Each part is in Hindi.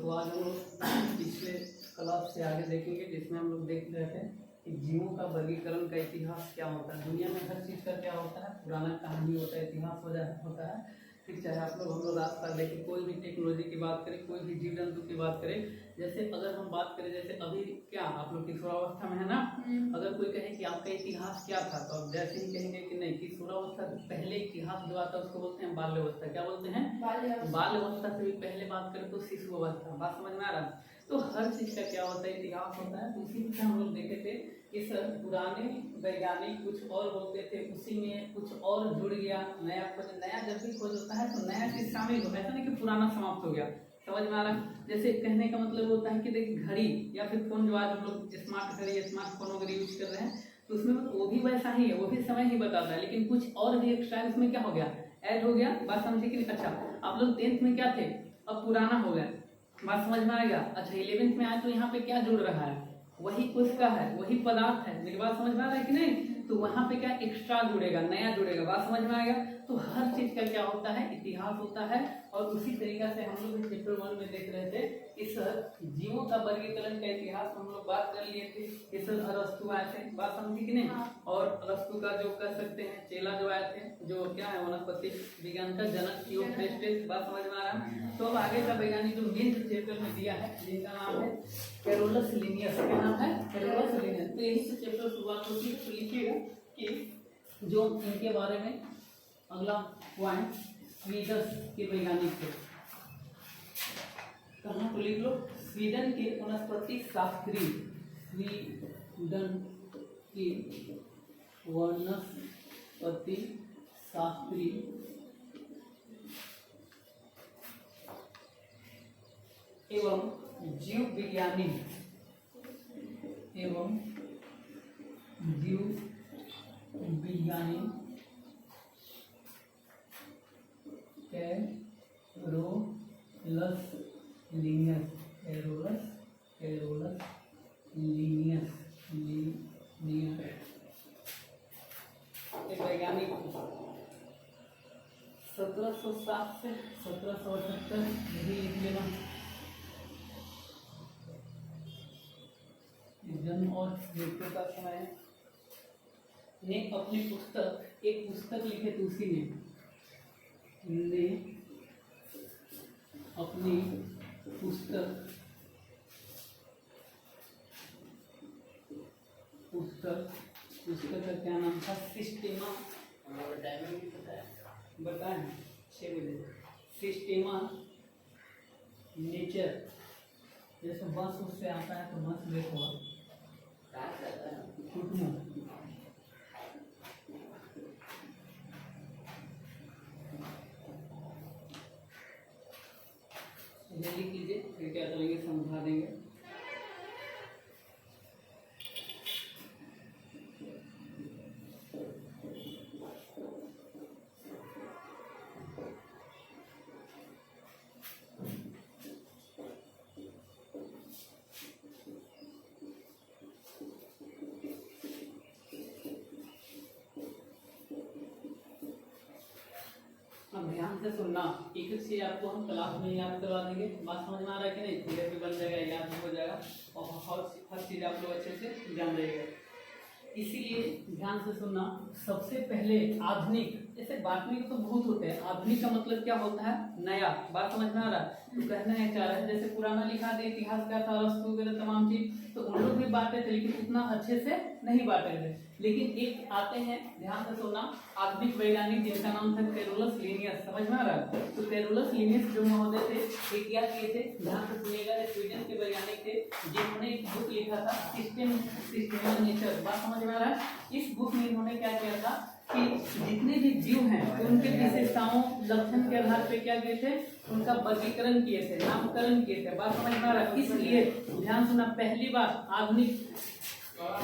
तो आज हम लोग पिछले क्लास से आगे देखेंगे, जिसमें हम लोग देख रहे थे कि जीवों का वर्गीकरण का इतिहास क्या होता है। दुनिया में हर चीज़ का क्या होता है, पुराना कहानी होता है, इतिहास होता है। फिर चाहे हम लोग रास्ता देखें, कोई भी टेक्नोलॉजी की बात करें, कोई भी जीव जंतु की बात करें। जैसे अगर हम बात करें, जैसे अभी क्या आप लोग किशोरावस्था में है ना, अगर कोई कहे कि आपका इतिहास क्या था, तो आप जैसे ही कहेंगे कि नहीं, किशोरावस्था पहले इतिहास जो आता है उसको बोलते हैं बाल्यावस्था। क्या बोलते हैं? बाल्यावस्था से भी पहले बात करें तो शिशु अवस्था। बात समझ में आ रहा है? तो हर चीज का क्या होता है, इतिहास होता है। तो उसी में हम लोग देखे थे कि सर पुराने वैज्ञानिक कुछ और बोलते थे, उसी में कुछ और जुड़ गया, नया खोज। नया जब भी खोज होता है तो नया चीज शामिल होता है, ऐसा नहीं कि पुराना समाप्त हो गया। समझ में आ रहा है? जैसे कहने का मतलब होता है कि देखिए घड़ी या फिर फोन, जो आज हम लोग स्मार्ट घड़ी, स्मार्टफोन वगैरह यूज कर रहे हैं, तो उसमें वो भी वैसा ही है, वो भी समय ही बताता है, लेकिन कुछ और भी एक्स्ट्रा उसमें क्या हो गया, ऐड हो गया। बात समझे कि नहीं? अच्छा, आप लोग 10th में क्या थे, अब पुराना हो गया। बात समझ में आएगा? अच्छा 11th में आए तो यहाँ पे क्या जुड़ रहा है, वही कोशिका है, वही पदार्थ है। मेरी बात समझ में आ रहा है कि नहीं? तो वहाँ पे क्या एक्स्ट्रा जुड़ेगा, नया जुड़ेगा। बात समझ में आएगा? तो हर चीज का क्या होता है, इतिहास होता है। और उसी तरीका से हम लोग चैप्टर 1 में देख रहे थे इस जीवों का वर्गीकरण का इतिहास हम लोग बात कर लिए थे। इस अरस्तु आए थे, बात समझी कि नहीं? और अरस्तु का जो कह सकते हैं चेला जो आए थे, जो क्या है, वनस्पति विज्ञान का जनक थियोफ्रेस्टस। बात समझ में आ रहा है? तो अब आगे का वैज्ञानिक जो मेन चैप्टर में दिया है, जिनका नाम है कैरोलस लिनियस। क्या नाम है? Carolus Linnaeus. तो यही से चैप्टर शुरुआत होती है। तो लिखिएगा कि जो इनके बारे में अगला पॉइंट, स्वीडन के वैज्ञानिक थे। कहाँ तो लिख लो, स्वीडन के वनस्पति शास्त्री, स्वीडन के वनस्पति शास्त्री एवं जीव विज्ञानी कैरोलस लिनियस। एक वैज्ञानिक 1707 से 1778, यही लिख लेना। जन्म और मृत्यु का समय ने अपनी पुस्तक, एक पुस्तक लिखे थे उसी ने अपनी पुस्तक का क्या नाम था, सिस्टेमा। टाइमिंग बताएं 6 बजे। सिस्टेमा नेचर। जैसे बस उससे आता है तो बस देखो लिख लीजिए, फिर क्या करेंगे, समझा देंगे। ध्यान से सुनना, एक एक चीज आपको हम क्लास में याद करवा देंगे। बात समझ में आ रहा है कि नहीं? धीरे भी बन जाएगा, याद भी हो जाएगा, और हर चीज आप लोग अच्छे से जान जाएगा। इसीलिए ध्यान से सुनना। सबसे पहले आधुनिक, जैसे बातमी तो बहुत होते हैं, आधुनिक का मतलब क्या होता है, नया। बात समझ में आ रहा है? तो कहना है चाह रहा है, जैसे पुराना लिखा दे इतिहास क्या था, अरस्तु वगैरह तमाम चीज, तो उन लोग भी बांटे थे, लेकिन उतना अच्छे से नहीं बांटे थे। लेकिन एक आते हैं, ध्यान से सुनना, आधुनिक वैज्ञानिक, जिनका नाम था कैरोलस लिनियस। समझ में आ रहा है? तो कैरोलस लिनियस जो महोदय थे, ये क्या किए थे, ध्यान से सुनिएगा, स्वीडन के वैज्ञानिक थे, जिन्होंने एक बुक लिखा था सिस्टेमा नेचर। बात समझ में आ रहा है? इस बुक में इन्होंने क्या किया था कि जितने भी जीव हैं उनके विशेषताओं, लक्षण के आधार पे क्या किए थे, उनका वर्गीकरण किए थे, नामकरण किए थे। बात समझ में आ रहा है? इसलिए ध्यान सुना, पहली बार आधुनिक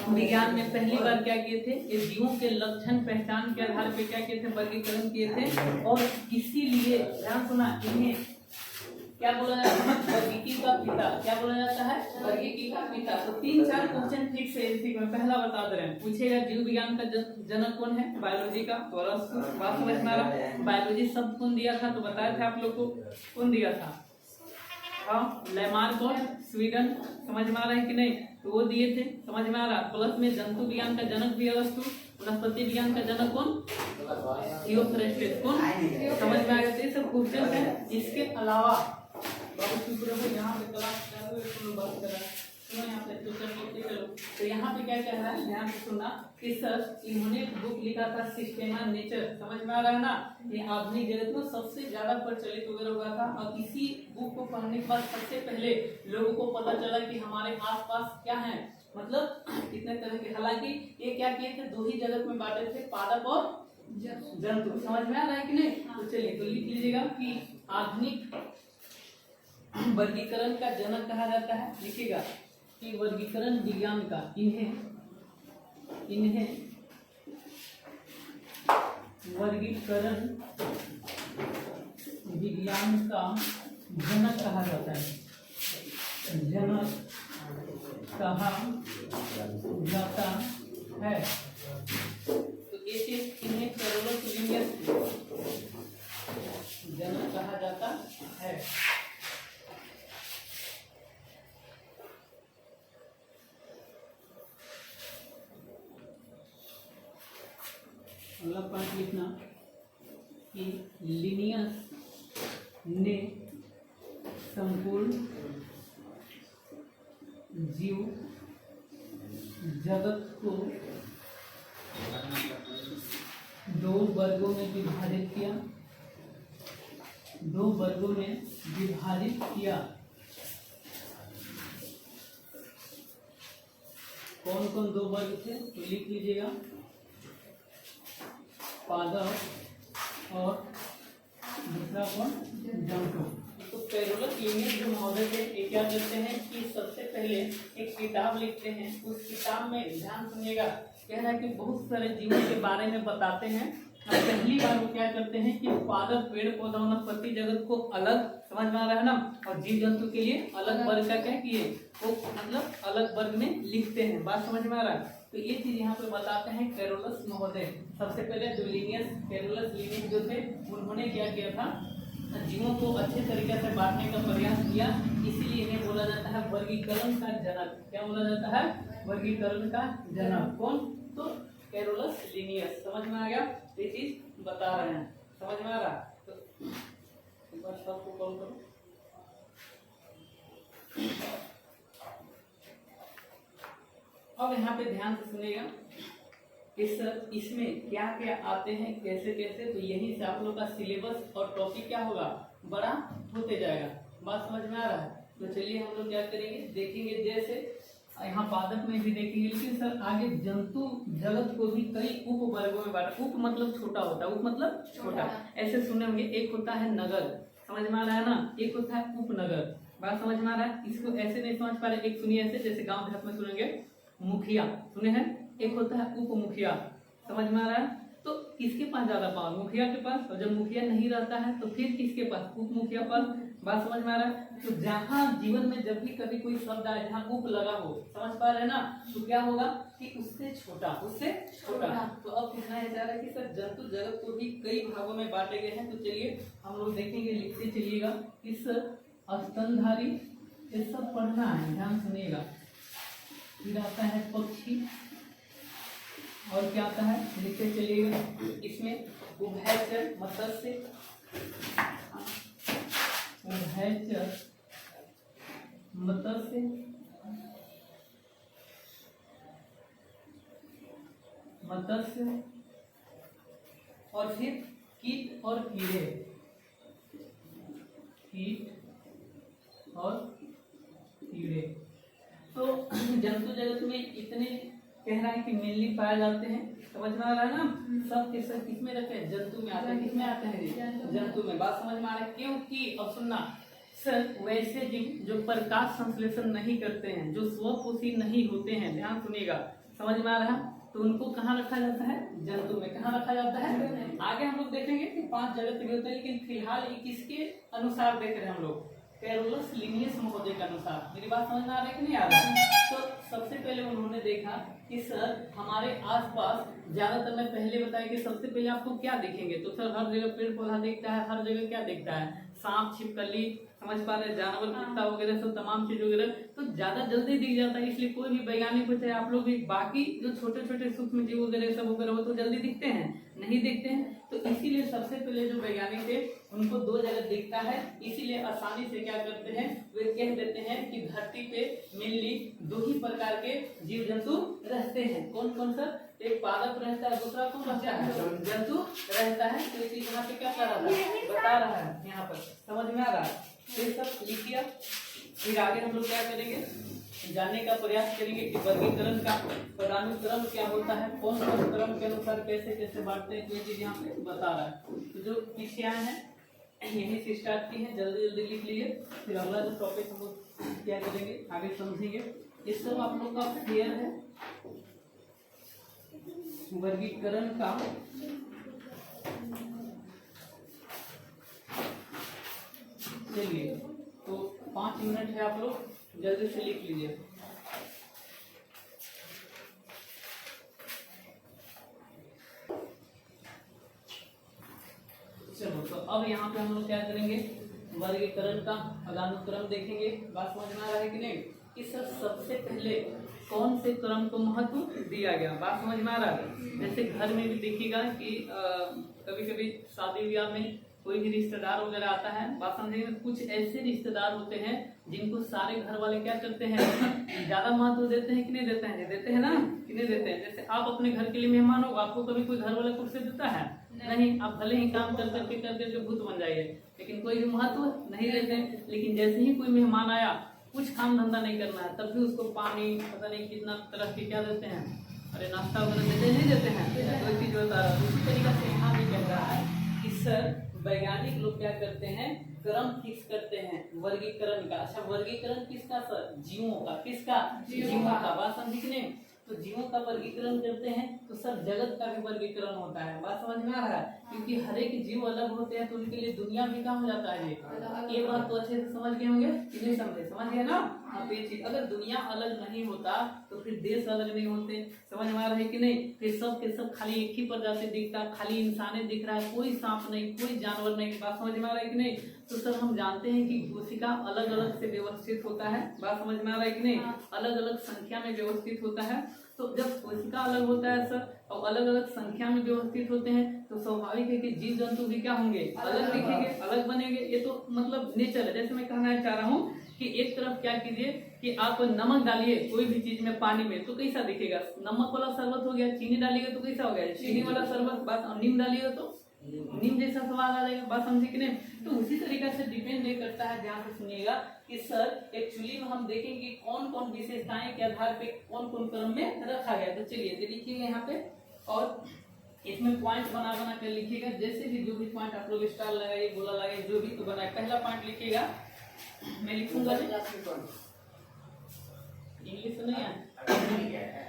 विज्ञान में पहली बार क्या किए थे, ये जीवों के लक्षण पहचान के आधार पे क्या किए थे, वर्गीकरण किए थे। और इसीलिए ध्यान सुना, इन्हें क्या बोला जाता है, वर्गीकी का पिता। क्या बोला जाता है, वर्गीकी का पिता। तो 3-4 क्वेश्चन फिक्स है इसी में, पहला बता दे रहे हैं। पूछेगा जीव विज्ञान का जनक कौन है, बायोलॉजी का, बात समझ में आ रहा है? बायोलॉजी शब्द कौन दिया था, तो बताया था आप लोग को, कौन दिया था, हाँ, लेमार्क और स्वीडन, समझ में आ रहा है कि नहीं, तो वो दिए थे, समझ में आ रहा। प्लस में जंतु विज्ञान का जनक भी अरस्तु, वनस्पति विज्ञान का जनक कौन, थियोफ्रेस्टस, कौन, समझ में आ गया। ये सब क्वेश्चन है। इसके अलावा यहाँ पे क्लास बात कर रहा है, यहाँ पे चलो, तो यहाँ पे क्या कह रहा है, ध्यान से सुनना कि सर इन्होंने एक बुक लिखा था सिस्टेमा नेचर, समझ में आ रहा है ना। ये आधुनिक जगत में सबसे ज्यादा प्रचलित वगैरह हुआ था, और इसी बुक को पढ़ने के बाद सबसे पहले लोगों को पता चला कि हमारे आसपास क्या है, मतलब कितने तरह के। हालांकि ये क्या किए थे, दो ही जगत में बांटे थे, पादप और जंतु, समझ में आ रहा है कि नहीं। तो चलिए तो लिख लीजिएगा कि आधुनिक वर्गीकरण का जनक कहा जाता है, लिखिएगा कि वर्गीकरण विज्ञान का इन्हें वर्गीकरण विज्ञान का जनक कहा जाता है, जनक कहा जाता है। तो ये चीज इन्हें कैरोलस लिनियस जनक कहा जाता है। अगला पॉइंट लिखना कि लिनियस ने संपूर्ण जीव जगत को दो वर्गों में विभाजित किया, दो वर्गों में विभाजित किया। कौन कौन दो वर्ग थे, तो लिख लीजिएगा, पादप और दूसरा कौन, जंतु। तो कैरोलस लिनियस जो महोदय थे, ये क्या करते हैं कि सबसे पहले एक किताब लिखते हैं। उस किताब में ध्यान सुनिएगा, कह रहा है कि बहुत सारे जीवों के बारे में बताते हैं। और पहली बार वो क्या करते हैं कि पादप, पेड़ पौधा, वनस्पति जगत को अलग, समझ में आ रहा है ना, और जीव जंतु के लिए अलग वर्ग का क्या किए, वो मतलब अलग वर्ग में लिखते हैं। बात समझ में आ रहा है। तो ये चीज यहाँ पे बताते हैं कैरोलस महोदय। सबसे पहले जो कैरोलस लिनियस जो थे, उन्होंने क्या किया था, जीवों को अच्छे तरीके से बांटने का प्रयास किया। इसीलिए इन्हें बोला जाता है वर्गीकरण का जनक। क्या बोला जाता है, वर्गीकरण का जनक। कौन, तो कैरोलस लिनियस। समझ में आ गया, ये चीज बता रहे हैं, समझ में आ रहा। तो एक बार सबको कॉल करो। अब यहाँ पे ध्यान से सुनिएगा, इसमें क्या क्या आते हैं, कैसे कैसे, तो यही से आप लोग का सिलेबस और टॉपिक क्या होगा, बड़ा होते जाएगा। बात समझ में आ रहा है। तो चलिए हम लोग क्या करेंगे, देखेंगे। जैसे यहाँ पादप में भी देखेंगे, लेकिन सर आगे जंतु जगत को भी कई उप वर्गों में बांटा। उप मतलब छोटा होता है, उप मतलब छोटा। ऐसे सुने होंगे, एक होता है नगर, समझ में आ रहा है ना, एक होता है उपनगर। बात समझ में आ रहा है। इसको ऐसे नहीं समझ पा रहे, एक सुनिए ऐसे, जैसे गाँव देहात में सुनेंगे मुखिया, सुने हैं, एक होता है उप मुखिया, समझ में आ रहा है। तो किसके पास ज्यादा पावर, मुखिया के पास। और जब मुखिया नहीं रहता है तो फिर किसके पास, उप मुखिया पास। बात समझ में आ रहा है। तो जहाँ जीवन में जब भी कभी कोई शब्द आए जहाँ उप लगा हो, समझ पा रहे हैं ना, तो क्या होगा कि उससे छोटा, उससे छोटा। तो अब कहना है जा रहा है कि सर जंतु जगत को भी कई भागों में बांटे गए हैं। तो चलिए हम लोग देखेंगे, लिखते चलिएगा। इस स्तनधारी, ये सब पढ़ना है, ध्यान सुनिएगा। फिर आता है पक्षी, और क्या आता है, लिखते चलिएगा। इसमें उभयचर, मत्स्य, उभयचर मत्स्य, मत्स्य, और फिर कीट और कीड़े, कीट और कीड़े। तो जंतु जगत में इतने कह रहा है कि मेनली पाए जाते हैं, समझ में आ रहा है ना। सब के सब किसमें रहते हैं, जंतु में आते हैं। किसमें आते हैं, जंतु में। बात समझ में आ रहा है। क्योंकि अब सुनना सर, वैसे जीव जो प्रकाश संश्लेषण नहीं करते हैं, जो स्वपोषी नहीं होते हैं, ध्यान सुनिएगा, समझ में आ रहा है, तो उनको कहाँ रखा जाता है, जंतु में। कहाँ रखा जाता है, आगे हम लोग देखेंगे कि 5 जगत भी होते हैं, लेकिन फिलहाल ये किसके अनुसार देख रहे हैं हम लोग, कैरोलस लिनियस महोदय के अनुसार। मेरी बात समझ में आ रहा है कि नहीं आ रहा है। तो सबसे पहले उन्होंने देखा कि सर हमारे आसपास ज्यादातर, मैं पहले बताया कि सबसे पहले आपको क्या देखेंगे, तो सर हर जगह पेड़ पौधा दिखता है, हर जगह क्या दिखता है, सांप छिपकली, समझ पा रहे, जानवर कुत्ता वगैरह सब तमाम चीज वगैरह तो ज्यादा जल्दी दिख जाता है। इसलिए कोई भी वैज्ञानिक हो चाहे आप लोग भी, बाकी जो छोटे छोटे सूक्ष्म जीव वगैरह सब वगैरह वो तो जल्दी दिखते हैं, नहीं दिखते हैं। तो इसीलिए सबसे पहले जो वैज्ञानिक थे उनको दो जगह दिखता है, इसीलिए आसानी से क्या करते हैं, वे कह देते हैं कि धरती पे मेनली दो ही प्रकार के जीव जंतु रहते हैं। कौन कौन सर? एक पादप रहता है, दूसरा कौन रहता है? जंतु रहता है। तो इसी यहाँ पे क्या कर रहा है, बता रहा है, यहाँ पर समझ में आ रहा है। ये सब लिखिए, फिर आगे हम लोग क्या करेंगे, जानने का प्रयास करेंगे कि वर्गीकरण का पदानुक्रम क्या होता है, कौन कौन क्रम के अनुसार कैसे कैसे बांटते हैं, कोई चीज यहाँ पे बता रहा है। तो जो पीछे आए हैं यही से स्टार्ट की है, जल्दी जल्दी लिख लीजिए। फिर अगला जो टॉपिक हम लोग क्या करेंगे आगे समझेंगे। ये सब आप लोग का फेयर है वर्गीकरण का। चलिए तो 5 मिनट है, आप लोग जल्दी से लिख लीजिए। चलो तो अब यहाँ पे हम लोग क्या करेंगे, वर्गीकरण का पदानुक्रम देखेंगे। बात समझ में आ रहा है कि नहीं, कि सर सबसे पहले कौन से क्रम को महत्व दिया गया, बात समझ में आ रहा है। जैसे घर में भी देखिएगा कि कभी कभी शादी ब्याह में कोई भी रिश्तेदार वगैरह आता है, बात समझेंगे, कुछ ऐसे रिश्तेदार होते हैं जिनको सारे घर वाले क्या करते हैं, ज्यादा महत्व देते हैं कि नहीं देते हैं, देते हैं ना कि नहीं देते हैं। जैसे आप अपने घर के लिए मेहमान हो, आपको कभी कोई घर वाला कुर्सी देता है नहीं, आप भले ही काम कर करके भूत बन जाइए, लेकिन कोई भी महत्व नहीं देते। लेकिन जैसे ही कोई मेहमान आया, कुछ काम धंधा नहीं करना है, तब भी उसको पानी पता नहीं कितना तरह के क्या देते हैं, अरे नाश्ता वगैरह देते नहीं देते हैं, कोई चीज बता रहा है। उसी तरीके से यहाँ भी कह रहा है कि सर वैज्ञानिक लोग क्या करते हैं, क्रम फिक्स करते हैं वर्गीकरण का। अच्छा वर्गीकरण किसका सर? जीवों का। किसका? जीवों का। बात समझी कि नहीं। तो जीवों का वर्गीकरण करते हैं तो सर जगत का भी वर्गीकरण होता है। बात समझ में आ रहा है, क्योंकि हर एक जीव अलग होते हैं तो उनके लिए दुनिया भी कहाँ हो जाता है। ये बात तो अच्छे से समझ गए होंगे कि नहीं समझे? समझ गए ना। हाँ, तो ये चीज अगर दुनिया अलग नहीं होता तो फिर देश अलग नहीं होते। समझ में आ रहा है कि नहीं। फिर सब के सब खाली एक ही प्रजाति दिखता, खाली इंसाने दिख रहा है, कोई सांप नहीं, कोई जानवर नहीं। बात समझ में आ रहा है कि नहीं। तो सर हम जानते हैं कि कोशिका अलग अलग से व्यवस्थित होता है। बात समझ में आ रहा है कि नहीं। अलग अलग संख्या में व्यवस्थित होता है। तो जब कोशिका अलग होता है सर और अलग अलग संख्या में व्यवस्थित होते हैं तो स्वाभाविक है कि जीव जंतु भी क्या होंगे, अलग दिखेंगे, अलग बनेंगे। ये तो मतलब नेचर है। जैसे मैं कहना चाह रहा हूँ कि एक तरफ क्या कीजिए कि आप नमक डालिए कोई भी चीज में पानी में तो कैसा दिखेगा, नमक वाला शरबत हो गया। चीनी डालिएगा तो कैसा हो गया, चीनी वाला शरबत। बात नीम डालिएगा तो नीम जैसा स्वाद आ जाएगा। बात समझे कि नहीं। तो उसी तरीके से डिपेंड ये करता है, ध्यान से सुनिएगा कि सर एक्चुअली में हम देखेंगे कौन कौन विशेषताएं के आधार पे कौन कौन क्रम में रखा गया। तो चलिए तो लिखिएगा यहाँ पे और इसमें पॉइंट बना बना कर लिखिएगा। जैसे भी जो भी पॉइंट आप लोग स्टार लगाइए, गोला लगाइए, जो भी तो बनाए। पहला पॉइंट लिखिएगा, मैं लिखूंगा इंग्लिश नहीं है।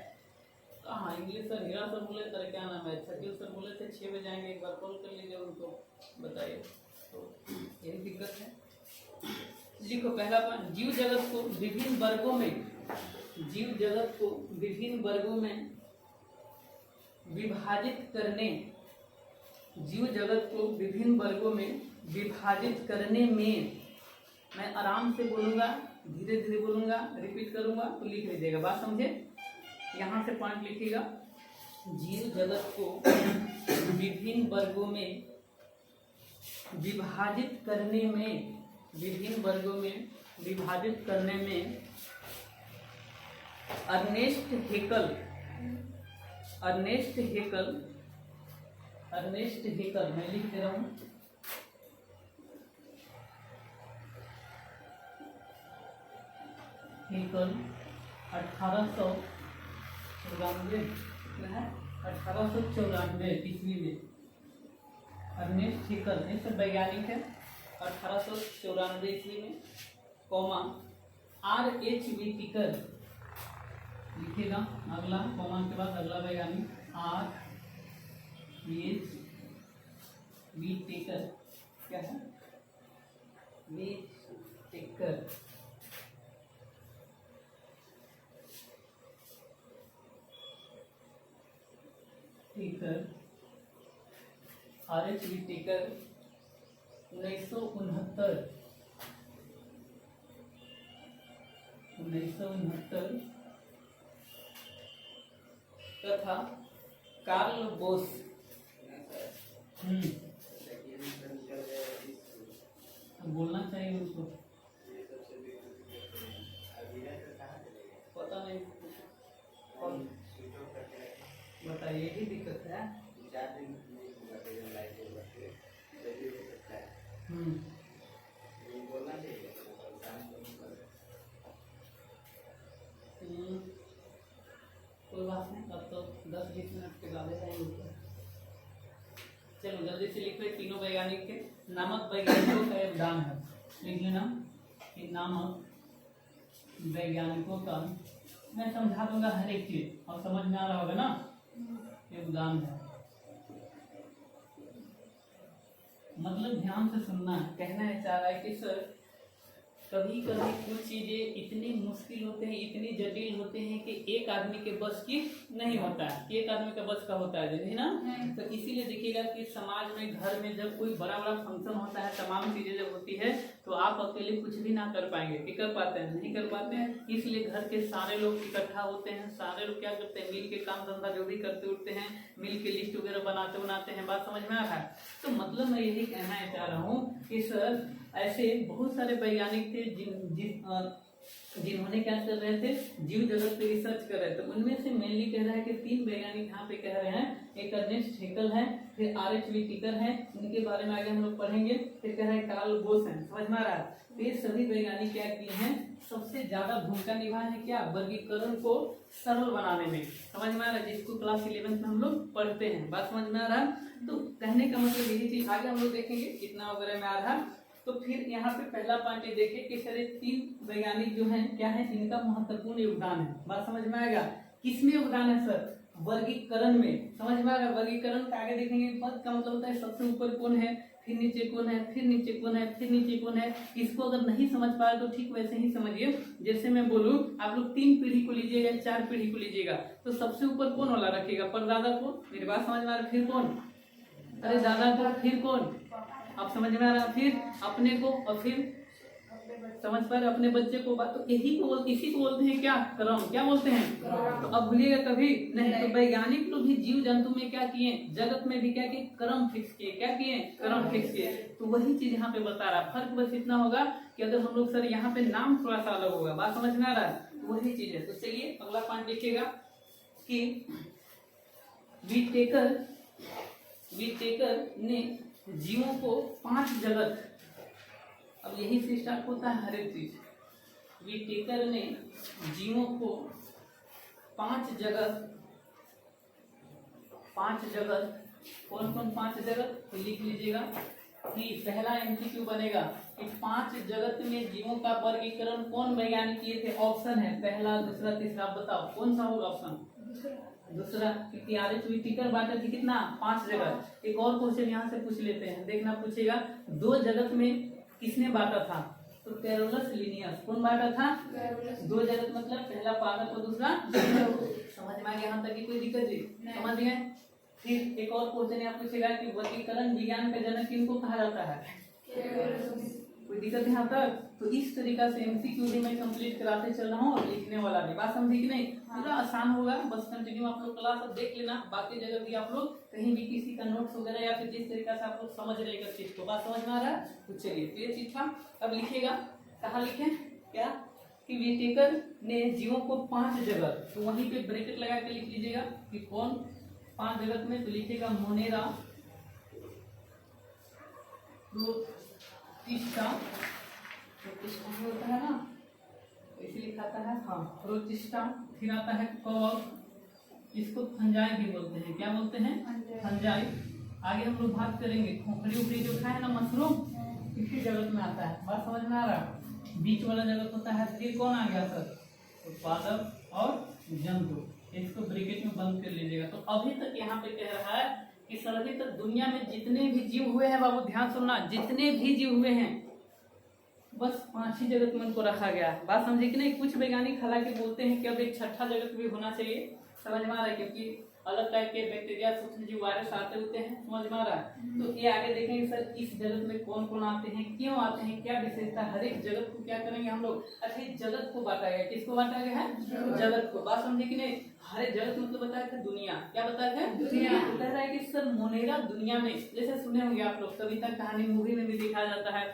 हाँ इंग्लिश सर हीरा सर बोले सर क्या नाम है, शकील सर बोले थे 6 बजे आएंगे, एक बार कॉल कर लीजिए उनको बताइए। तो यही दिक्कत है। लिखो पहला पॉइंट, जीव जगत को विभिन्न वर्गों में, जीव जगत को विभिन्न वर्गों में विभाजित करने, जीव जगत को विभिन्न वर्गों में विभाजित करने में, मैं आराम से बोलूंगा, धीरे धीरे बोलूंगा, रिपीट करूंगा तो लिख लीजिएगा। बात समझे। यहाँ से पॉइंट लिखिएगा, जीव जगत को विभिन्न वर्गों में विभाजित करने में, विभिन्न वर्गों में विभाजित करने में अर्नेस्ट हेकल मैं लिख दे रहा हूँ। हेकल 1894 ईस्वी में, अर्नेस्ट हेकल ऐसे वैज्ञानिक है, 1894 ईस्वी में, कॉमा R.H. व्हिटेकर लिखिएगा। अगला कॉमा के बाद अगला वैज्ञानिक R.H. व्हिटेकर, क्या है व्हिटेकर। R.H. व्हिटेकर उन्नीस सौ उनहत्तर तथा कार्ल बोस। बोलना चाहिए उनको, पता नहीं बताइए, यही दिक्कत है। कोई बात नहीं, अब तो 10-20 मिनट के बाद टाइम होता है। चलो जल्दी से लिखो तीनों वैज्ञानिक के नामक वैज्ञानिकों का योगदान है। लिख लेना कि नामक वैज्ञानिकों का, मैं समझा दूंगा हर एक चीज और समझ में आ रहा होगा ना, योगदान है। मतलब ध्यान से सुनना, कहना है चाह रहा है कि सर कभी कभी कुछ चीजें इतनी मुश्किल होते हैं, इतनी जटिल होते हैं कि एक आदमी के बस की नहीं होता है, एक आदमी का बस का होता है ना। तो इसीलिए देखिएगा कि समाज में, घर में जब कोई बड़ा बड़ा फंक्शन होता है, तमाम चीजें जब होती है तो आप अकेले कुछ भी ना कर पाएंगे। कि कर पाते हैं? नहीं कर पाते हैं। इसलिए घर के सारे लोग इकट्ठा होते हैं, सारे लोग क्या करते हैं, मिल के काम धंधा जो भी करते उठते हैं, मिल के लिस्ट वगैरह बनाते हैं। बात समझ में आ रहा है? तो मतलब मैं यही कहना चाह रहा हूँ कि सर ऐसे बहुत सारे वैज्ञानिक थे जिन्होंने क्या कर रहे थे, जीव जगत पे रिसर्च कर रहे थे। उनमें से मेनली कह रहा है कि 3 वैज्ञानिक यहाँ पे कह रहे हैं। एक अर्नेस्ट हैकेल है, फिर R.H.V. टिकर है, उनके बारे में आगे हम लोग पढ़ेंगे। फिर कह रहे हैं कार्ल बोस है। समझ में आ रहा है? तो ये सभी वैज्ञानिक क्या किए हैं, सबसे ज्यादा भूमिका निभाए हैं क्या, वर्गीकरण को सरल बनाने में। समझ में आ रहा है? जिसको क्लास 11 में हम लोग पढ़ते हैं। बात समझ में आ रहा है? तो कहने का मतलब यही चीज आगे हम लोग देखेंगे कितना वगैरह में आ रहा है। तो फिर यहाँ पे पहला पॉइंट ये देखिए कि सर 3 वैज्ञानिक जो हैं क्या है, इनका महत्वपूर्ण योगदान है। बात समझ में आएगा? किसमें योगदान है सर? वर्गीकरण में। समझ में आ रहा है? वर्गीकरण का आगे देखेंगे। पद का मतलब होता है सबसे ऊपर कौन है, फिर नीचे कौन है, फिर नीचे कौन है, फिर नीचे कौन है। इसको अगर नहीं समझ पाए तो ठीक वैसे ही समझिए, जैसे मैं बोलूं आप लोग 3 पीढ़ी को लीजिएगा, 4 पीढ़ी को लीजिएगा, तो सबसे ऊपर कौन वाला रखिएगा, परदादा को। मेरी बात समझ में आ रहा है? फिर कौन, अरे दादा को, फिर कौन, आप समझ में आ रहा है, फिर अपने को, और फिर समझ पा रहे अपने बच्चे को। बात तो यही को, इसी को बोलते हैं क्या, क्रम। क्या बोलते हैं? तो अब भूलिएगा कभी नहीं। तो वैज्ञानिक लोग भी जीव जंतु में क्या किए, जगत में भी क्या किए, क्रम फिक्स किए। क्या किए? क्रम फिक्स किए। तो वही चीज यहाँ पे बता रहा है। फर्क बस इतना होगा कि अगर हम लोग सर यहाँ पे नाम थोड़ा सा अलग होगा। बात समझ में आ रहा है? तो वही चीज है। तो चलिए अगला पॉइंट देखिएगा कि वीटेकर ने जीवों को 5 जगत, अब यही से स्टार्ट होता है हर एक चीज। वीटेकर ने जीवों को 5 जगत, कौन कौन 5 जगत, तो लिख लीजिएगा कि पहला MCQ बनेगा कि 5 जगत में जीवों का वर्गीकरण कौन वैज्ञानिक किए थे। ऑप्शन है पहला, दूसरा, तीसरा, बताओ कौन सा होगा ऑप्शन? दूसरा, क्योंकि R.H.V. टिकर बांटे थे कितना, 5 जगत। एक और क्वेश्चन यहाँ से पूछ लेते हैं, देखना पूछेगा 2 जगत में किसने बांटा था, तो कैरोलस लिनियस। कौन बांटा था? 2 जगत मतलब पहला पादप और दूसरा। समझ में आ गया यहाँ तक की कोई दिक्कत जी? समझ गए? फिर एक और क्वेश्चन यहाँ पूछेगा कि वर्गीकरण विज्ञान का जनक किनको कहा जाता है? कोई दिक्कत है यहाँ तक? तो इस तरीका से MCQ भी मैं कंप्लीट कराते चल रहा हूँ और लिखने वाला भी। बात समझी कि नहीं? पूरा आसान होगा, बस कंटिन्यू आप लोग क्लास देख लेना। बाकी जगह भी आप लोग कहीं भी किसी का नोट्स वगैरह या फिर जिस तरीका से आप लोग समझ रहेगा चीज को। बात समझ में आ रहा है? तो चलिए ये चीज था। अब लिखिएगा, कहाँ लिखे क्या कि वीटेकर ने जीवों को 5 जगत, तो वहीं पे ब्रैकेट लगा के लिख लीजिएगा कि कौन 5 जगत में। तो लिखिएगा मोनेरा, प्रोटिस्टा होता है ना, इसलिए खाता है, हाँ प्रोटिस्टा। फिर आता है कॉक, इसको फंजाई भी बोलते हैं। क्या बोलते हैं? फंजाई। आगे हम लोग बात करेंगे खोखड़ी उखड़ी जो खाए ना, मशरूम, इसी जगत में आता है। बात समझ में आ रहा है? बीच वाला जगत होता है। फिर कौन आ गया सर? उत्पादक और जंतु। इसको ब्रैकेट में बंद कर लीजिएगा। तो अभी तक यहाँ पे कह रहा है कि सर अभी तक दुनिया में जितने भी जीव हुए हैं, बाबू ध्यान सुनना, जितने भी जीव हुए हैं बस 5 ही जगत में उनको रखा गया है। बात समझे कि नहीं? कुछ वैज्ञानिक हालांकि बोलते हैं कि अब एक 6ठा जगत भी होना चाहिए। समझ में आ रहा है? क्योंकि अलग टाइप के बैक्टीरिया, सूक्ष्म जीव, वायरस आते होते हैं, समझ में आ रहा है। तो ये आगे देखेंगे सर इस जगत में कौन कौन आते हैं, क्यों आते हैं, क्या विशेषता, हर एक जगत को क्या करेंगे हम लोग। अच्छा इस जगत को बांटा गया, किसको बांटा गया है, जगत को। बात समझे कि नहीं। हर एक जगत मतलब बताया था दुनिया, क्या बताया था, दुनिया। तो कह रहा है कि सर मोनेरा दुनिया में, जैसे सुने होंगे आप लोग कविता कहानी मूवी में भी दिखाया जाता है,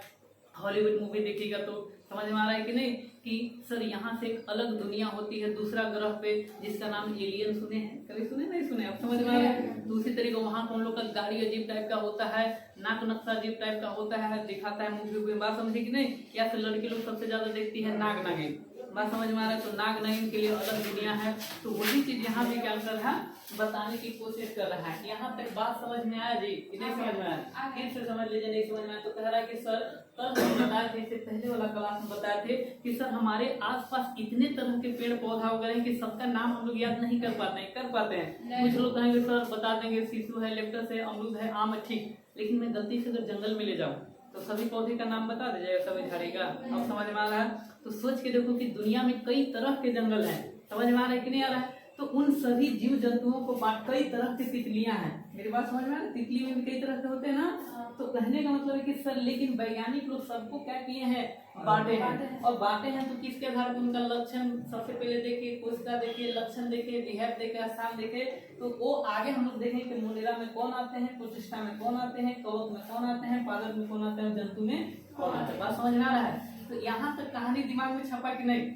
हॉलीवुड मूवी देखिएगा तो समझ में आ रहा है कि नहीं, कि सर यहाँ से एक अलग दुनिया होती है दूसरा ग्रह पे, जिसका नाम एलियन। सुने हैं कभी, सुने नहीं सुने, अब समझ में आ रहा है। तो उसी तरीके वहाँ हम लोग का गाड़ी अजीब टाइप का होता है, नाक नक्शा अजीब टाइप का होता है, दिखाता है मूवी में। बात समझे कि नहीं। या फिर लड़की लोग सबसे ज्यादा देखती है नाग नागिन, बात समझ में आ रहा है। तो नाग नागिन के लिए अलग दुनिया है। तो वही चीज यहाँ भी क्या कर रहा है, बताने की कोशिश कर रहा है। यहाँ तक बात समझ में आया जी, कि नहीं समझ में आया, फिर से समझ लीजिए नहीं समझ में आया। तो कह रहा है कि सर कल हम बताए थे, इससे पहले वाला क्लास में बताए थे कि सर हमारे आसपास इतने तरह के पेड़ पौधा वगैरह हैं कि सबका नाम हम लोग याद नहीं कर पाते हैं, कर पाते हैं। कुछ लोग कहेंगे सर बता देंगे, शीशु है, लेप्टस है, अमरूद है, आम है, ठीक। लेकिन मैं गलती से अगर जंगल में ले जाऊँ तो सभी पौधे का नाम बता दीजिएगा, सभी झाड़ी का। अब समझ में आ रहा है। तो सोच के देखो कि दुनिया में कई तरह के जंगल हैं, समझ में आ रहा है कि नहीं आ रहा है। तो उन सभी जीव जंतुओं को कई तरह की तितलियां हैं, मेरी बात समझ में आ रहा है। तितली में भी कई तरह के होते हैं ना। तो कहने का मतलब है कि सर लेकिन वैज्ञानिक लोग सबको क्या किए हैं, बांटे हैं। और बांटे हैं तो किसके आधार पर, उनका लक्षण सबसे पहले देखे, कोशिका देखे, लक्षण देखे, बिहेव देखे, स्थान देखे। तो वो आगे हम लोग देखें कि मोनेरा में कौन आते हैं, प्रतिष्ठा में कौन आते हैं, कवक में कौन आते हैं, पादप में कौन आते हैं, जंतु में कौन आते हैं। बात समझ में आ रहा है। तो यहाँ तक कहानी दिमाग में छपा कि नहीं,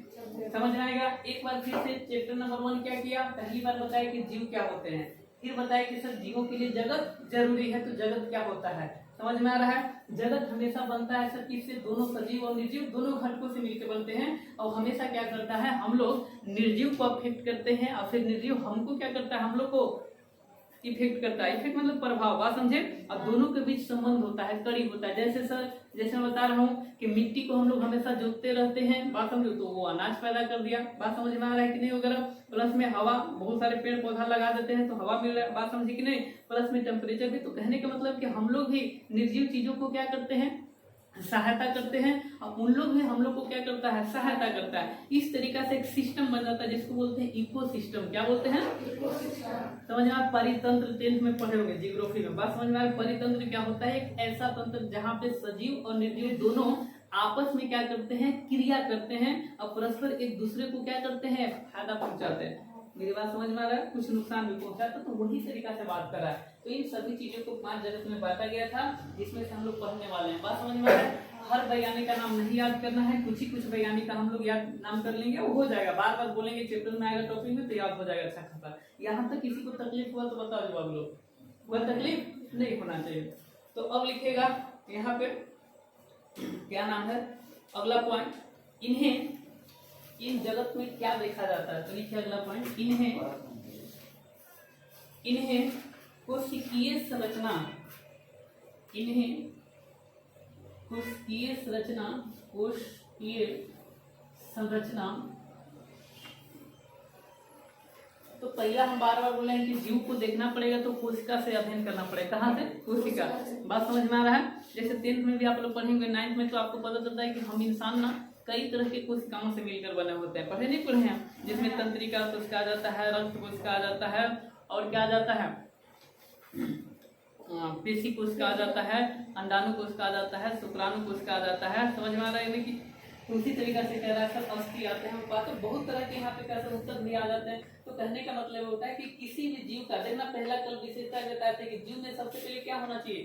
समझ में आएगा। एक बार फिर से चैप्टर नंबर 1 क्या किया, पहली बार बताया कि जीव क्या होते हैं, फिर बताया कि सर जीवों के लिए जगत जरूरी है। तो जगत क्या होता है, समझ में आ रहा है। जगत हमेशा बनता है सर किससे, दोनों सजीव और निर्जीव दोनों घटकों से मिलकर बनते हैं। और हमेशा क्या करता है, हम लोग निर्जीव को अफेक्ट करते हैं और फिर निर्जीव हमको क्या करता है, हम लोग को इफेक्ट करता है। इफेक्ट मतलब प्रभाव, बात समझे। अब दोनों के बीच संबंध होता है, कड़ी होता है। जैसे सर जैसे मैं बता रहा हूँ कि मिट्टी को हम लोग हमेशा जोतते रहते हैं, बात समझो, तो वो अनाज पैदा कर दिया। बात समझ में आ रहा है कि नहीं वगैरह। प्लस में हवा, बहुत सारे पेड़ पौधा लगा देते हैं तो हवा मिल रहा है, बात समझे कि नहीं। प्लस में टेम्परेचर भी। तो कहने का मतलब कि हम लोग भी निर्जीव चीजों को क्या करते हैं, सहायता करते हैं, और उन लोग भी हम लोग को क्या करता है, सहायता करता है। इस तरीका से एक सिस्टम बन जाता है जिसको बोलते हैं इकोसिस्टम। क्या बोलते हैं, समझ में आप परितंत्र 10th में पढ़े होंगे जियोग्राफी में। बात समझ में आ रहा है। परितंत्र क्या होता है, एक ऐसा तंत्र जहाँ पे सजीव और निर्जीव दोनों आपस में क्या करते हैं, क्रिया करते हैं और परस्पर एक दूसरे को क्या करते हैं, फायदा पहुंचाते हैं। मेरी बात समझ में आ रहा है, कुछ नुकसान भी पहुंचाता। तो वही तरीका से बात कर रहा है। तो इन सभी चीजों को 5 जगत में बांटा गया था, जिसमें से हम लोग पढ़ने वाले हैं। बात समझ में आ रहा है। हर वैज्ञानिक का नाम नहीं याद करना है, कुछ ही कुछ वैज्ञानिक का हम लोग याद नाम कर लेंगे, वो हो जाएगा। बार बार बोलेंगे, चैप्टर में आएगा टॉपिक में तो याद हो जाएगा अच्छा खासा। यहाँ तक किसी को तकलीफ हुआ तो बता दो आप लोग, कोई तकलीफ नहीं होना चाहिए। तो अब लिखेगा यहाँ पे क्या नाम है, अगला पॉइंट, इन्हें इन जगत में क्या देखा जाता है। तो लिखिए अगला पॉइंट, इन्हें कोशिकीय संरचना, इन्हें कोशिकीय संरचना। तो पहला हम बार बार बोले हैं कि जीव को देखना पड़ेगा तो कोशिका से अध्ययन करना पड़ेगा। कहाँ से, कोशिका। बात समझ में आ रहा है। जैसे 10th में भी आप लोग पढ़ेंगे, 9th में तो आपको पता चलता है कि हम इंसान ना कई तरह के कोशिकाओं से मिलकर बने होते हैं, पढ़े नहीं पढ़े हैं। जिसमें तंत्रिका कोशिका आ जाता है, रक्त कोशिका आ जाता है, और क्या आ जाता है, पेशी कोशिका आ जाता है, अंडाणु कोशिका आ जाता है, शुक्राणु कोशिका आ जाता है। समझ में आ रहा है कि उसी तरीका से कह रहा है सर अस्थि आते हैं, बात बहुत तरह के यहाँ पे कैसे उत्तर भी आ जाते हैं। तो कहने का मतलब होता है कि किसी भी जीव का, देखना पहला कल विशेषता बताया था कि जीव में सबसे पहले क्या होना चाहिए,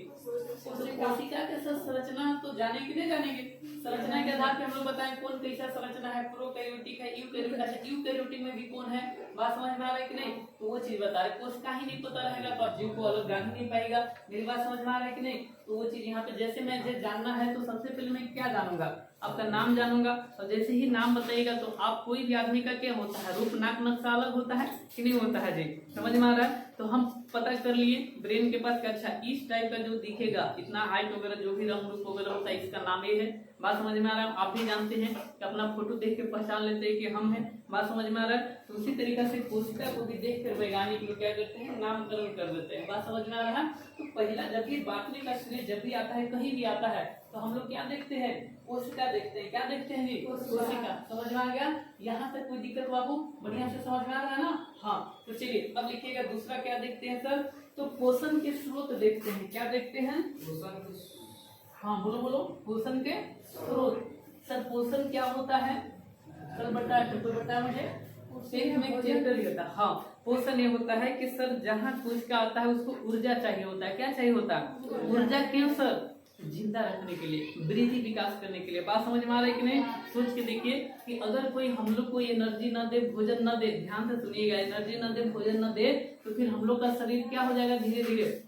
कोशिका के संरचना। तो जानेंगे नहीं जानेंगे, संरचना के आधार पे हम लोग बताएं कौन कैसा संरचना है, प्रोकैरियोटिक है, यूकैरियोटिक में भी कौन है। बात समझ में आ रहा है कि नहीं। तो वो चीज बता रहे, कोशिका ही नहीं पता रहेगा तो आप जीव को अलग जान ही नहीं पाएगा। मेरी बात समझ में आ रहा है कि नहीं। तो वो चीज यहाँ पे जैसे मैं जानना है तो सबसे पहले मैं क्या जानूंगा, आपका नाम जानूंगा। और जैसे ही नाम बताइएगा तो आप कोई भी आदमी का क्या होता है, रूप नाक नक्शा अलग होता है कि नहीं होता है जी, समझ में आ रहा है। तो हम पता कर लिए ब्रेन के पास क्या, अच्छा इस टाइप का जो दिखेगा, इतना हाइट वगैरह जो भी रंग रूप वगैरह होता है, इसका नाम ये है। बात समझ में आ रहा है। आप भी जानते हैं कि अपना फोटो देख के पहचान लेते हैं कि हम हैं। बात समझ में आ रहा है। तो उसी तरीका से कोशिका को भी देख कर वैज्ञानिक लोग क्या करते हैं, नामकरण कर देते हैं। बात समझ में आ रहा है। तो पहला जब भी बांटने का श्रेय में जब भी आता है, कहीं भी आता है, तो हम लोग क्या देखते हैं? कोशिका देखते हैं। क्या देखते हैं जी? कोशिका। समझ में आ गया? यहाँ तक कोई दिक्कत बाबू? बढ़िया से समझ में आ रहा है ना? हाँ, तो चलिए अब लिखिएगा दूसरा क्या देखते हैं सर? तो पोषण के स्रोत देखते हैं। क्या देखते हैं? हाँ बोलो बोलो। पोषण के स्रोत। सर पोषण क्या होता है? कल बताया, कोई बताया मुझे? एक में एक चैप्टर ही होता है। हाँ, पोषण ये होता है कि सर जहाँ कोशिका आता है उसको ऊर्जा चाहिए होता है। क्या चाहिए होता है? ऊर्जा। क्यों सर? जिंदा रखने के लिए, वृद्धि विकास करने के लिए। बात समझ में आ रही है कि नहीं? सोच के देखिए कि अगर कोई हम लोग को एनर्जी ना दे, भोजन ना दे, ध्यान से सुनिएगा, एनर्जी ना दे, भोजन ना दे, तो फिर हम लोग का शरीर क्या हो जाएगा? धीरे धीरे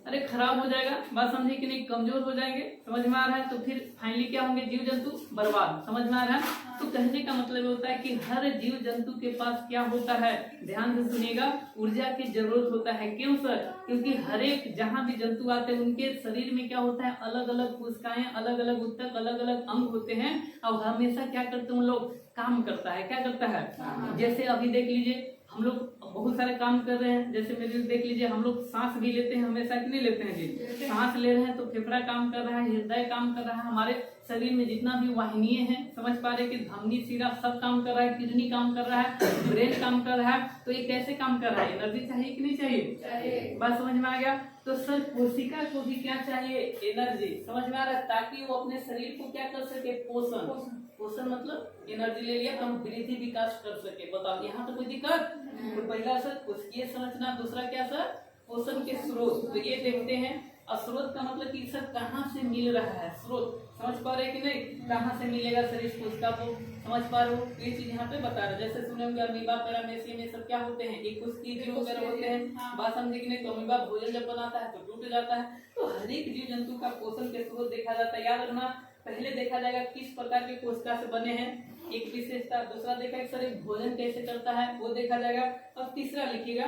अरे खराब हो जाएगा। बात समझिए कि नहीं? कमजोर हो जाएंगे। समझ में आ रहा है? तो फिर फाइनली क्या होंगे? जीव जंतु बर्बाद। समझ में आ रहा है? तो कहने का मतलब होता है कि हर जीव जंतु के पास क्या होता है? ध्यान से सुनिएगा, ऊर्जा की जरूरत होता है। क्यों सर? क्योंकि हर एक जहाँ भी जंतु आते हैं उनके शरीर में क्या होता है? अलग अलग कोशिकाएं, अलग अलग ऊतक, अलग अलग अंग होते हैं। और हमेशा क्या करते हैं उन लोग? काम करता है। क्या करता है? जैसे अभी देख लीजिए हम लोग बहुत सारे काम कर रहे हैं। जैसे मेरे देख लीजिए हम लोग सांस भी लेते हैं, हमेशा कि नहीं लेते हैं जी? सांस ले रहे हैं तो फेफड़ा काम कर रहा है, हृदय काम कर रहा है, हमारे शरीर में जितना भी वाहिनियां हैं, समझ पा रहे हैं कि धमनी, सिरा सब काम कर रहा है, किडनी काम कर रहा है, ब्रेन काम कर रहा है। तो ये कैसे काम कर रहा है? एनर्जी चाहिए कि नहीं चाहिए? बात समझ में आ गया? तो सर कोशिका को भी क्या चाहिए? एनर्जी। समझ में आ रहा है? ताकि वो अपने शरीर को क्या कर सके? पोषण। पोषण मतलब एनर्जी ले लिया तो हम वृद्धि विकास कर सके। बताओ यहाँ तो कोई दिक्कत? तो पहला सर उसकी समझना, दूसरा क्या सर? पोषण के स्रोत। तो ये देखते हैं। और स्रोत का मतलब कि सर कहाँ से मिल रहा है? स्रोत समझ पा रहे कि नहीं? कहाँ से मिलेगा सर इस कोशिका को? समझ पा रहे हो? ये चीज यहाँ पे बता रहे। जैसे सुने होंगे अमीबा, पैरामेसियम, ये सब क्या होते हैं? एक कोशिकीय जीव वगैरह होते हैं। बात समझे कि नहीं? तो अमीबा भोजन जब बनाता है तो टूट जाता है। तो हर एक जीव जंतु का पोषण के स्रोत देखा जाता है। याद रखना, पहले देखा जाएगा किस प्रकार के कोशिका से बने हैं, एक विशेषता। दूसरा देखा सर एक भोजन कैसे करता है, वो देखा जाएगा। और तीसरा लिखिएगा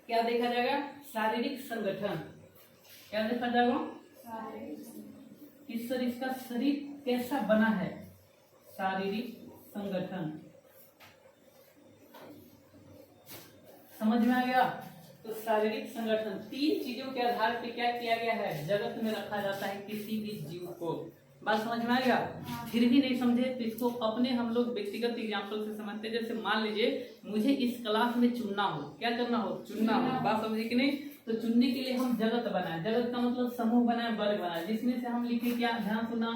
क्या देखा जाएगा? शारीरिक संगठन। क्या देखा जाएगा? कि सर इसका शरीर कैसा बना है? शारीरिक संगठन। समझ में आ गया? तो शारीरिक संगठन तीन चीजों के आधार पे क्या किया गया है? जगत में रखा जाता है किसी भी जीव को। बात समझ में आ गया? फिर भी नहीं समझे तो इसको अपने हम लोग व्यक्तिगत एग्जाम्पल से समझते हैं। जैसे मान लीजिए मुझे इस क्लास में चुनना हो। क्या करना हो? चुनना हो। बात समझे कि नहीं? तो चुनने के लिए हम जगत बनाए। जगत का मतलब समूह बनाए, वर्ग बनाए, जिसमें से हम लिखे क्या? ध्यान सुना,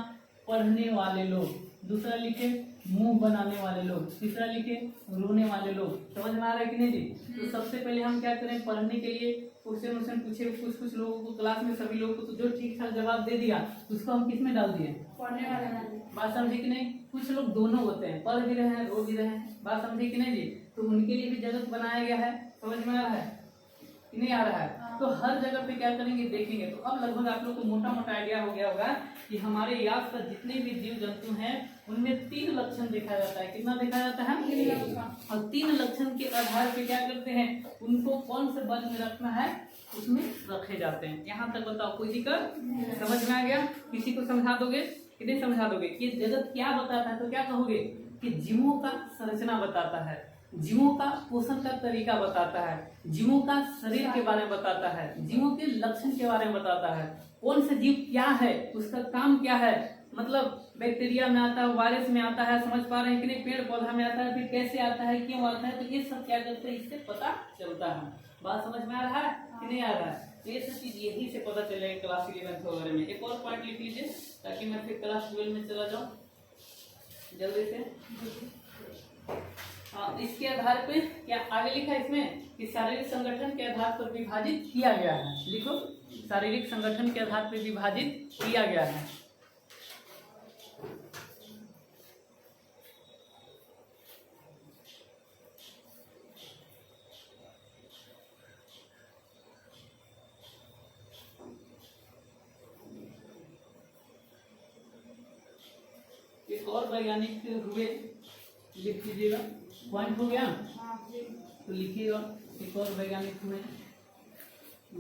पढ़ने वाले लोग। दूसरा लिखे मुंह बनाने वाले लोग। तीसरा लिखे रोने वाले लोग। समझ में आ रहा है कि नहीं जी? तो सबसे पहले हम क्या करें? पढ़ने के लिए क्वेश्चन पूछे कुछ लोगों को क्लास में, सभी लोगों को। तो जो ठीक ठाक जवाब दे दिया उसको हम किस में डाल दिए? पढ़ने वाले में। बात समझे कि नहीं? कुछ लोग दोनों होते हैं, पढ़ भी रहे हैं, रो भी रहे हैं। बात समझे कि नहीं जी? तो उनके लिए भी जगत बनाया गया है। समझ में आ रहा है कि नहीं आ रहा है? तो हर जगह पे क्या करेंगे? देखेंगे। तो अब लगभग आप लोग को मोटा मोटा आइडिया हो गया होगा कि हमारे याद पर जितने भी जीव जंतु हैं उनमें 3 लक्षण देखा जाता है। कितना देखा जाता है? और 3 लक्षण के आधार पे क्या करते हैं? उनको कौन से वर्ग में रखना है उसमें रखे जाते हैं। यहाँ तक बताओ, कोई दिक्कत? समझ में आ गया? किसी को समझा दोगे? कितने समझा दोगे? कि जगत क्या बताता है? तो क्या कहोगे? कि जीवों का संरचना बताता है, जीवों का पोषण का तरीका बताता है, जीवों का शरीर के बारे में बताता है, जीवों के लक्षण के बारे में बताता है, कौन सा जीव क्या है, उसका काम क्या है। मतलब बैक्टीरिया में आता है, वायरस में आता है, समझ पा रहे हैं कि नहीं? पेड़ पौधा में आता है, फिर कैसे आता है, क्यों आता है। तो ये सब क्या करते हैं? इससे पता चलता है। बात समझ में आ रहा है कि नहीं आ रहा है? तो ये सब चीज यही से पता चलेगा क्लास 11 वगैरह में। एक और पॉइंट लिख लीजिए ताकि मैं फिर क्लास 12 में चला जाऊँ जल्दी से। हाँ, इसके आधार पे क्या आगे लिखा है इसमें? कि शारीरिक संगठन के आधार पर विभाजित किया गया है। लिखो, शारीरिक संगठन के आधार पर विभाजित किया गया है। एक और वैज्ञानिक हुए, लिख लीजिएगा। पॉइंट हो गया? तो लिखिएगा। एक और वैज्ञानिक हुए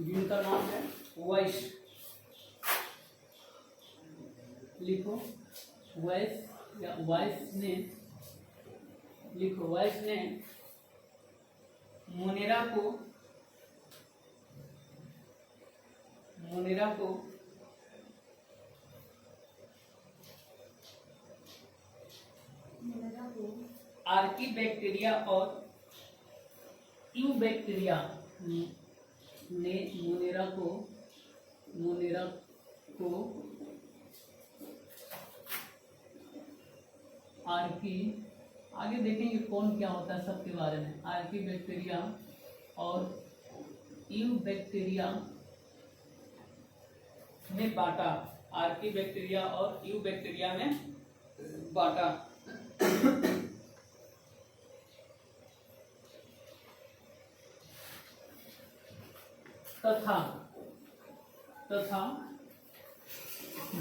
जिनका नाम है वाइस। लिखो वाइस या वाइस ने, लिखो वाइस ने मोनेरा को आर्कीबैक्टीरिया और यूबैक्टीरिया ने मोनेरा को आगे देखेंगे कौन क्या होता है सबके बारे में। आर्कीबैक्टीरिया और यूबैक्टीरिया में बांटा, आर्कीबैक्टीरिया और यूबैक्टीरिया में बांटा। तथा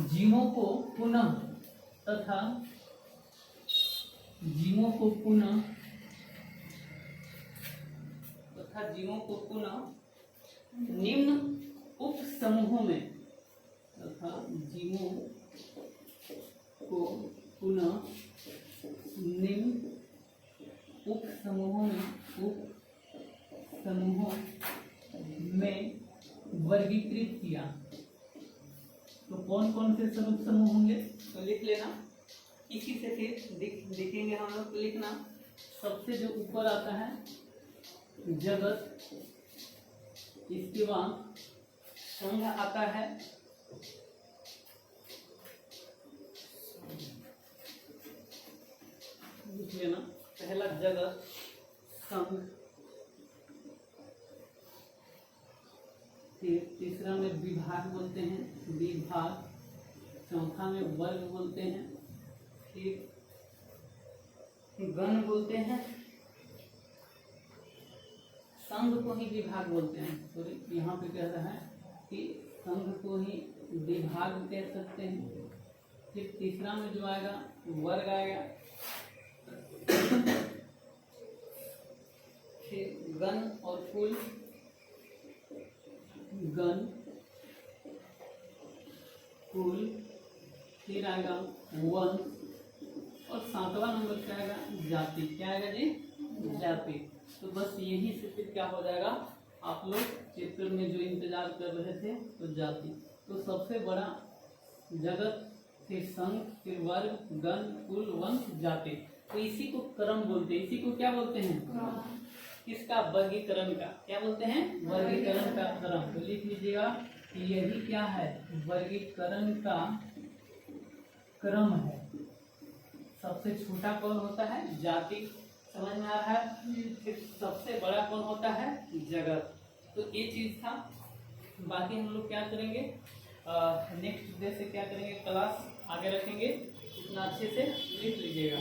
जीवों को पुनः निम्न उप समूहों में वर्गीकृत किया। तो कौन कौन से समूह होंगे तो लिख लेना, इसी से फिर देखेंगे हम लोग। लिखना, सबसे जो ऊपर आता है जगत, इसके बाद संघ आता है, लिख लेना, पहला जगत, संघ, फिर तीसरा में विभाग बोलते हैं, विभाग, चौथा में वर्ग बोलते हैं, फिर गण बोलते हैं, संघ को ही विभाग बोलते हैं। तो यहाँ पे कह रहा है कि संघ को ही विभाग कह सकते हैं। फिर तीसरा में जो आएगा वर्ग आएगा, फिर गण और कुल, गण, कुल, फिर आएगा वंश, और सातवां नंबर क्या आएगा जाति। क्या आएगा जी? जाति। तो बस यही से फिर क्या हो जाएगा, आप लोग चित्र में जो इंतजार कर रहे थे तो जाति। तो सबसे बड़ा जगत, फिर संघ, फिर वर्ग, गण, कुल, वंश, जाति। तो इसी को क्रम बोलते हैं। इसी को क्या बोलते हैं? किसका? वर्गीकरण का। क्या बोलते हैं? वर्गीकरण का क्रम। तो लिख लीजिएगा कि यही क्या है? वर्गीकरण का क्रम है। सबसे छोटा कौन होता है? जाति। समझ में आ रहा है? फिर सबसे बड़ा कौन होता है? जगत। तो ये चीज था। बाकी हम लोग क्या करेंगे, नेक्स्ट डे से क्या करेंगे, क्लास आगे रखेंगे। इतना अच्छे से लिख लीजिएगा।